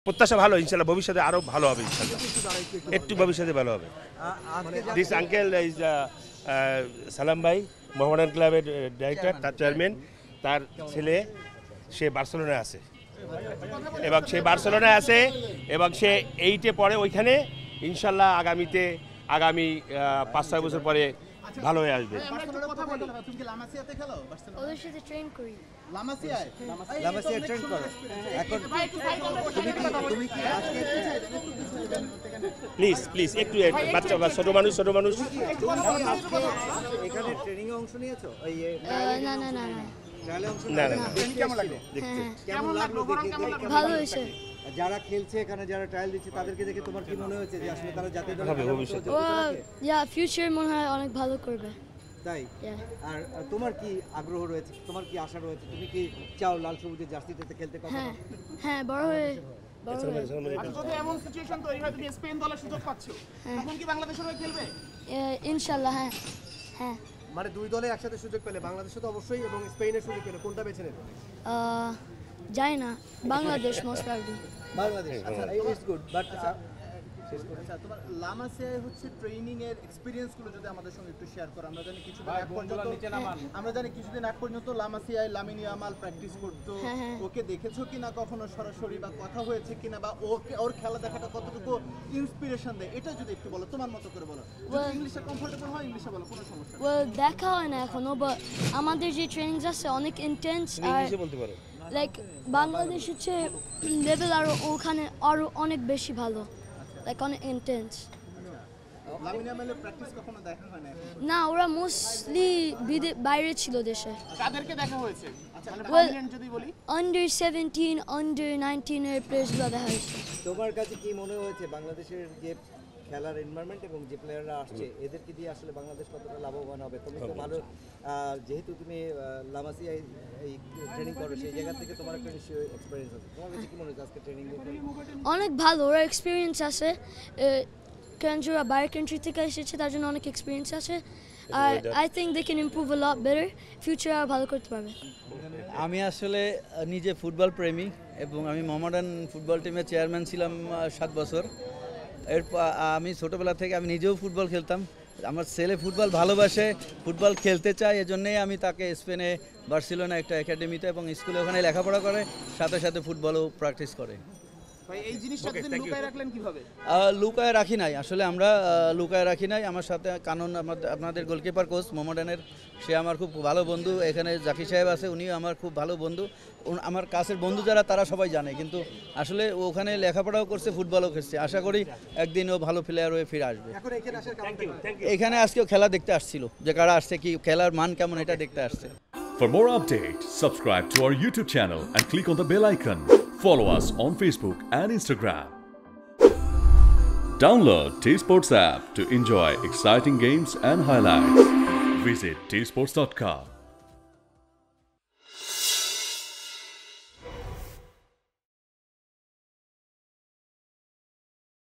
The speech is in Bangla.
প্রত্যাশা ভালো ইনশাআল্লাহ, ভবিষ্যতে আরো ভালো হবে ইনশাআল্লাহ, একটু ভবিষ্যতে ভালো হবে। দিস আঙ্কেল ইজ সালাম ভাই, মোহামেডান ক্লাবের ডাইরেক্টর, তার চেয়ারম্যান, তার ছেলে সে বার্সেলোনায় আছে এবং সে বার্সেলোনায় আছে এবং সে 8-এ পড়ে ওইখানে। ইনশাআল্লাহ আগামী 5-6 বছর পরে ভালো হয়ে আসবে। তুমি কি লামাসিয়াতে খেলো? ওদের সাথে ট্রেন করি। লামাসিয়া ট্রেন করো। এখন তুমি কি আজকে প্লিজ একটু বাচ্চা ছোট মানুষ এখানে ট্রেনিং এ অংশ নিয়েছো? এই না না না না ট্রায়ালে অংশ না কেমন লাগলো? কেমন লাগলো দেখে? ভালো হয়েছে। যারা খেলছে এখানে, যারা ট্রায়াল দিচ্ছে, তাদেরকে দেখে তোমার কি মনে হচ্ছে যে আসলে তারা জাতীয় দলে হবে ভবিষ্যতে? ফিউচার মনে হয় অনেক ভালো করবে। তাই? আর তোমার কি আগ্রহ রয়েছে, তোমার কি আশা রয়েছে? তুমি কি চাও লাল সবুজের জার্সিতে খেলতে? হ্যাঁ হ্যাঁ, বড় হয়ে যদি এমন সিচুয়েশন তৈরি হয় তুমি স্পেন দলের সুযোগ পাচ্ছ, তখন কি বাংলাদেশের হয়ে খেলবে? ইনশাআল্লাহ। হ্যাঁ হ্যাঁ। মানে দুই দলে একসাথে সুযোগ পেলে, বাংলাদেশে তো অবশ্যই এবং স্পেনের সুযোগ পেলে, কোনটা বেছে নেবে? যাই না, বাংলাদেশ মোস্ট প্রবাবলি। বাংলাদেশ। আচ্ছা, ইটস গুড, বাট আচ্ছা, তোমার লামাসিয়ায় হচ্ছে ট্রেনিং এর এক্সপেরিয়েন্স গুলো যদি আমাদের সঙ্গে একটু শেয়ার করো। আমরা জানি কিছুদিন আগ পর্যন্ত লামাসিয়ায় লামিন ইয়ামাল প্র্যাকটিস করতো। ওকে দেখেছো কিনা কখনো সরাসরি, বা কথা হয়েছে কিনা, বা ওর খেলা দেখাটা কতটুকু ইন্সপিরেশন দেয়, এটা যদি একটু বলো, তোমার মতো করে বলো। ইংলিশে কমফোর্টেবল হয় ইংলিশে বলো, কোনো সমস্যা নেই। দেখা হয় না এখনো, বাট আমাদের যে ট্রেনিং আছে অনেক ইন্টেন্স। আর বলতে পারো লাইক বাংলাদেশ হচ্ছে লেভেল আরো ওখানে আরো অনেক বেশি ভালো, লাইক অনেক ইন্টেন্স। লামিন ইয়ামালের প্র্যাকটিস কখনো দেখা হয় না? না, ওরা মোস্টলি বাইরে ছিল দেশে। কাদেরকে দেখা হয়েছে? আচ্ছা, প্রমিনেন্ট যদি বলি, আন্ডার 17, আন্ডার 19 এর প্লেয়ারগুলো দেখা হয়েছে। তোমার কাছে কি মনে হয়েছে বাংলাদেশের যে খেলার এনভায়রনমেন্ট এবং যে প্লেয়াররা আসছে, এদেরকে দিয়ে আসলে বাংলাদেশ কতটা লাভবান হবে? তুমি তো ভালো, যেহেতু তুমি লামাসিয়ায় এই ট্রেনিং করো, সেই জায়গা থেকে তোমার একটা নিশ্চয়ই এক্সপিরিয়েন্স আছে। তোমার কাছে কি মনে হচ্ছে আজকে ট্রেনিং? অনেক ভালো, ওরা এক্সপিরিয়েন্স আছে, কারণ ওরা বাইরের কান্ট্রি থেকে এসেছে, তার জন্য অনেক এক্সপিরিয়েন্স আছে। আর I think they can improve a lot better, ফিউচারে আর ভালো করতে পারবে। আমি আসলে নিজে ফুটবল প্রেমী এবং আমি মোহামেডান ফুটবল টিমের চেয়ারম্যান ছিলাম 7 বছর। আমি ছোটোবেলা থেকে আমি নিজেও ফুটবল খেলতাম। আমার ছেলে ফুটবল ভালোবাসে, ফুটবল খেলতে চায়, এজন্যই আমি তাকে স্পেনে বার্সেলোনা একটা একাডেমিতে এবং স্কুলে ওখানে লেখাপড়া করে, সাথে সাথে ফুটবলও প্র্যাকটিস করে। এই জিনিসটা লুকায় রাখলেন কিভাবে? লুকায় রাখি নাই, আসলে আমরা লুকায় রাখি নাই। আমার সাথে কানন, আপনাদের গোলকিপার কোচ মোহামেডানের, সে আমার খুব ভালো বন্ধু। এখানে জাকি সাহেব আছে, উনিও আমার খুব ভালো বন্ধু। আমার কাছের বন্ধু যারা, তারা সবাই জানে। কিন্তু আসলে ওখানে লেখাপড়াও করছে, ফুটবলও খেলছে। আশা করি একদিন ও ভালো প্লেয়ার হয়ে ফিরে আসবে। এখানে আজকেও খেলা দেখতে আসছিল, যে কারা আসছে, কি খেলার মান কেমন, এটা দেখতে আসছে। For more updates, subscribe to our YouTube channel and click on the bell icon. Follow us on Facebook and Instagram. Download T-Sports app to enjoy exciting games and highlights. Visit tsports.com.